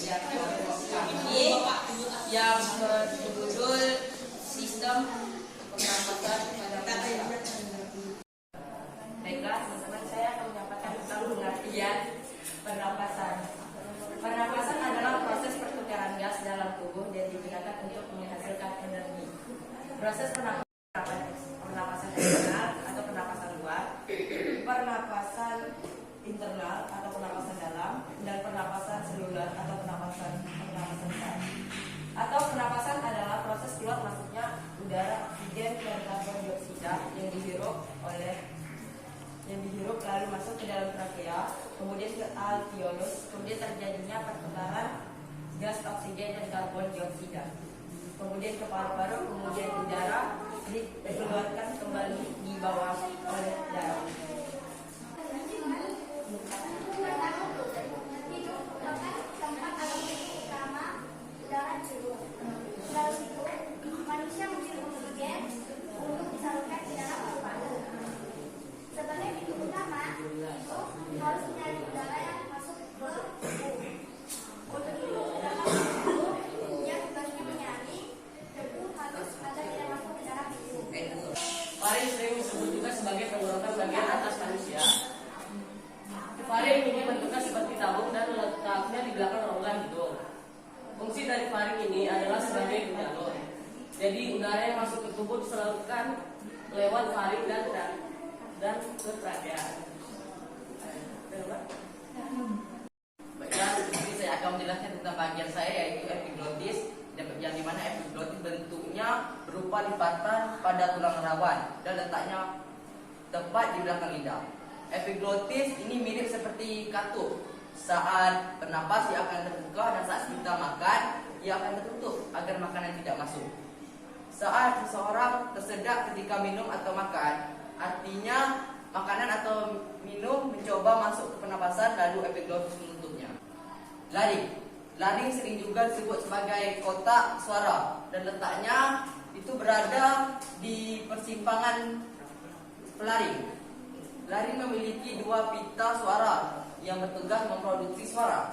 yang ini yang berjudul sistem pernapasan pada manusia. Baiklah teman-teman, saya akan menyampaikan tentang pengertian pernapasan. Pernapasan adalah proses pertukaran gas dalam tubuh yang digunakan untuk menghasilkan energi. Proses pernapasan eksternal atau pernapasan luar, pernapasan internal atau pernapasan dalam, dan pernapasan seluler atau pernapasan sah. Atau pernapasan adalah proses keluar masuknya udara, oksigen, dan karbon dioksida yang dihirup lalu masuk ke dalam trakea, kemudian ke alveolus, kemudian terjadinya pertukaran gas oksigen dan karbon dioksida, kemudian ke paru-paru, kemudian udara dikeluarkan kembali di bawah oleh darah. Manusia menghirup oksigen untuk disalurkan ke dalam paru-paru. Sebagai pintu utama, itu harus menyalin udara yang masuk ke tubuh. Untuk itu, udara tubuh yang tugasnya menyaring debu harus agar tidak masuk ke dalam tubuh. Faring sering disebut juga sebagai tenggorokan bagian atas manusia. Faring ini bentuknya seperti tabung dan letaknya di belakang rongga hidung. Fungsi dari faring ini adalah sebagai jalur. Jadi udara yang masuk ke tubuh disalurkan lewat faring dan ke trakea. Baiklah, seperti saya akan menjelaskan tentang bagian saya yaitu epiglotis, yang dimana epiglotis bentuknya berupa lipatan pada tulang rawan dan letaknya tepat di belakang lidah. Epiglotis ini mirip seperti katup. Saat bernapas ia akan terbuka dan saat kita makan ia akan tertutup agar makanan tidak masuk. Saat seseorang tersedak ketika minum atau makan, artinya makanan atau minum mencoba masuk ke pernapasan lalu epiglotis menutupnya. Laring sering juga disebut sebagai kotak suara dan letaknya itu berada di persimpangan pelaring. Laring memiliki dua pita suara yang bertugas memproduksi suara.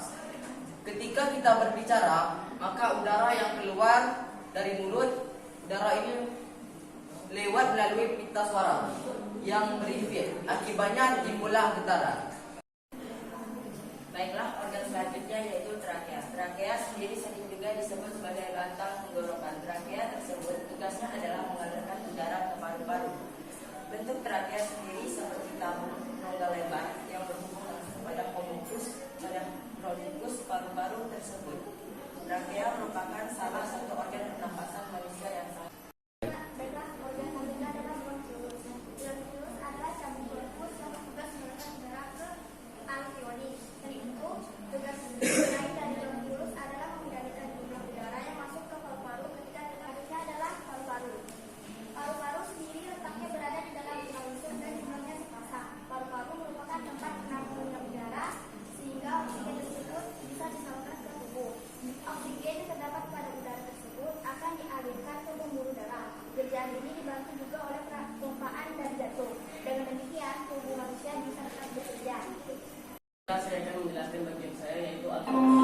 Ketika kita berbicara, maka udara yang keluar dari mulut, udara ini lewat melalui pita suara yang berimpit. Akibatnya timbullah getaran. Baiklah, organ selanjutnya yaitu trakea. Trakea sendiri sering juga disebut sebagai batang tenggorokan. Trakea tersebut tugasnya adalah mengalirkan udara ke paru-paru. Bentuk trakea sendiri seperti tabung rongga lebar yang berhubung langsung pada bronkus paru-paru tersebut. Trakea merupakan salah satu organ pernapasan manusia yang sangat. Baiklah, organ selanjutnya adalah bronkiolus. Bronkiolus adalah cabang bronkus yang bertugas mengalirkan udara ke alveoli. Dari itu, tugas lain dari bronkiolus adalah mengendalikan jumlah udara yang masuk ke paru-paru ketika selanjutnya adalah paru-paru. Paru-paru sendiri letaknya berada di dalam tulang rusuk dan jumlahnya sepasang. Paru-paru merupakan tempat penampungan udara sehingga oksigen tersebut bisa disalurkan ke tubuh. Oksigen yang terdapat pada udara tersebut akan dialirkan ke pembuluh darah. Kerjaan ini dibantu juga oleh pompaan dan jantung. Dengan demikian, tubuh manusia bisa tetap bekerja. Saya akan menjelaskan bagian saya yaitu alveolus.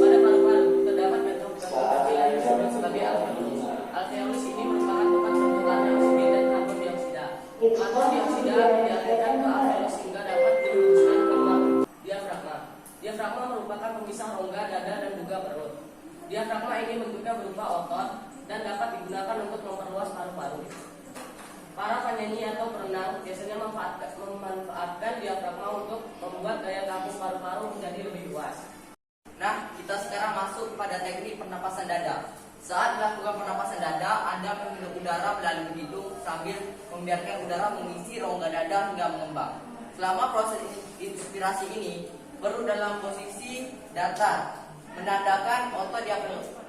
Pada paru-paru terdapat bentuk-bentuk kecil yang disebut sebagai alveolus. Alveolus ini merupakan tempat pertukaran oksigen dan karbon dioksida. Karbon dioksida dialirkan ke alveolus hingga dapat dihembuskan ke ruang diafragma. Diafragma merupakan pemisah rongga dada dan juga perut. Diafragma ini bentuknya berupa otot dan dapat digunakan untuk memperluas paru-paru. Para penyanyi atau perenang biasanya memanfaatkan diafragma untuk membuat daya tampung paru-paru menjadi lebih luas. Nah, kita sekarang masuk pada teknik pernapasan dada. Saat melakukan pernapasan dada, Anda menghirup udara melalui hidung sambil membiarkan udara mengisi rongga dada hingga mengembang. Selama proses inspirasi ini, perut dalam posisi datar, menandakan otot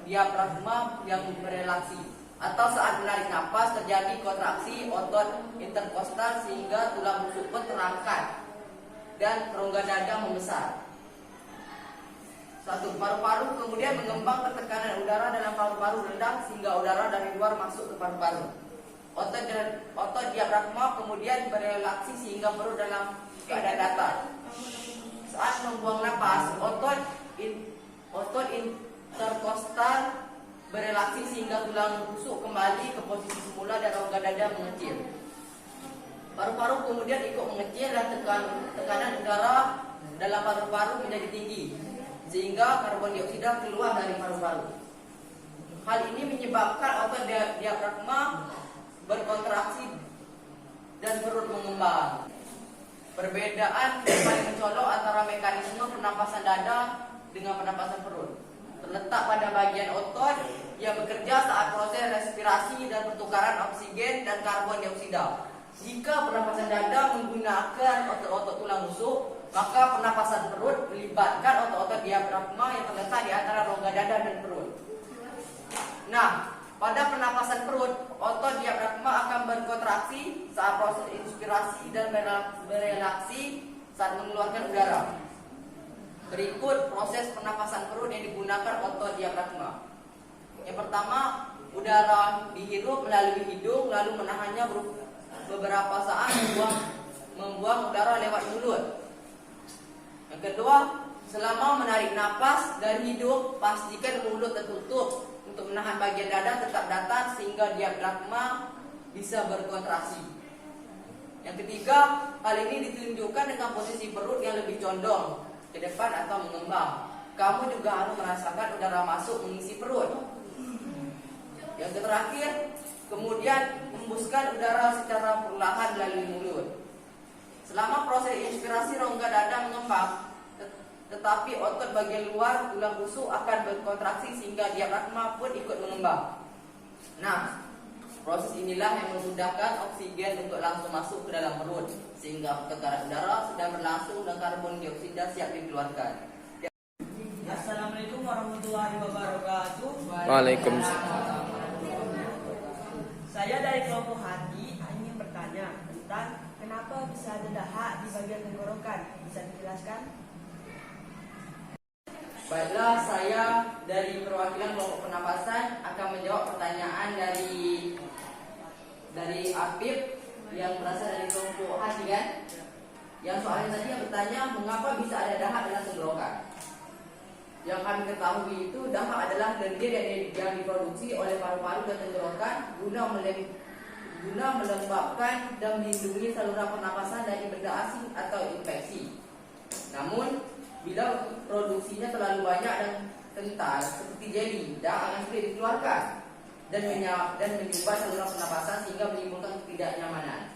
diafragma yang berelaksi. Atau saat menarik napas terjadi kontraksi otot interkostal sehingga tulang rusuk pun terangkat dan rongga dada membesar. Paru-paru kemudian mengembang ke tekanan udara dalam paru-paru rendah sehingga udara dari luar masuk ke paru-paru. Otot diafragma kemudian berelaksi sehingga perut dalam keadaan datar. Saat membuang napas, otot tulang rusuk kembali ke posisi semula dan rongga dada mengecil. Paru-paru kemudian ikut mengecil dan tekanan udara dalam paru-paru menjadi tinggi, sehingga karbon dioksida keluar dari paru-paru. Hal ini menyebabkan otot diafragma berkontraksi dan perut mengembang. Perbedaan yang paling mencolok antara mekanisme pernapasan dada dengan pernapasan perut terletak pada bagian otot yang bekerja saat proses respirasi dan pertukaran oksigen dan karbon dioksida. Jika pernapasan dada menggunakan otot-otot tulang rusuk, maka pernapasan perut melibatkan otot-otot diafragma yang terletak di antara rongga dada dan perut. Nah, pada pernapasan perut, otot diafragma akan berkontraksi saat proses inspirasi dan berelaksi saat mengeluarkan udara. Berikut proses pernapasan perut yang digunakan otot diafragma. Yang pertama, udara dihirup melalui hidung lalu menahannya beberapa saat membuang udara lewat mulut. Yang kedua, selama menarik napas dari hidung, pastikan mulut tertutup untuk menahan bagian dada tetap datar sehingga diafragma bisa berkontraksi. Yang ketiga, hal ini ditunjukkan dengan posisi perut yang lebih condong ke depan atau mengembang. Kamu juga harus merasakan udara masuk mengisi perut. Yang terakhir, kemudian hembuskan udara secara perlahan melalui mulut. Selama proses inspirasi rongga dada mengembang, tetapi otot bagian luar tulang rusuk akan berkontraksi sehingga diafragma pun ikut mengembang. Nah, proses inilah yang memudahkan oksigen untuk langsung masuk ke dalam perut, sehingga pertukaran udara sedang berlangsung dan karbon dioksida siap dikeluarkan. Assalamualaikum warahmatullahi wabarakatuh. Waalaikumsalam. Saya dari kelompok hati ingin bertanya tentang kenapa bisa ada dahak di bagian tenggorokan. Bisa dijelaskan? Baiklah, saya dari perwakilan kelompok pernapasan akan menjawab pertanyaan dari Afif yang berasal dari kelompok hati kan? Yang soalnya tadi yang bertanya mengapa bisa ada dahak dalam tenggorokan. Yang kami ketahui itu dahak adalah lendir yang diproduksi oleh paru-paru dan tenggorokan guna melembabkan dan melindungi saluran pernapasan dari benda asing atau infeksi. Namun, bila produksinya terlalu banyak dan kental seperti jeli, dahak akan sulit dikeluarkan dan menyumbat saluran pernapasan sehingga menimbulkan ketidaknyamanan.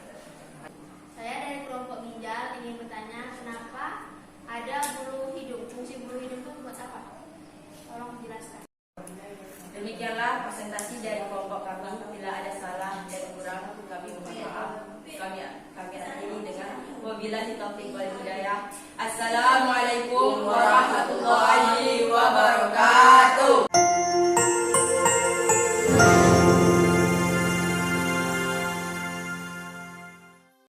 Saya dari kelompok ginjal ingin bertanya kenapa ada bulu hidung. Fungsi bulu hidung itu buat apa? Tolong dijelaskan. Demikianlah presentasi dari kelompok kami. Bila ada salah dan kurang, kami mohon maaf. Kami akhiri dengan wabillahi taufiq wal hidayah. Assalamualaikum warahmatullahi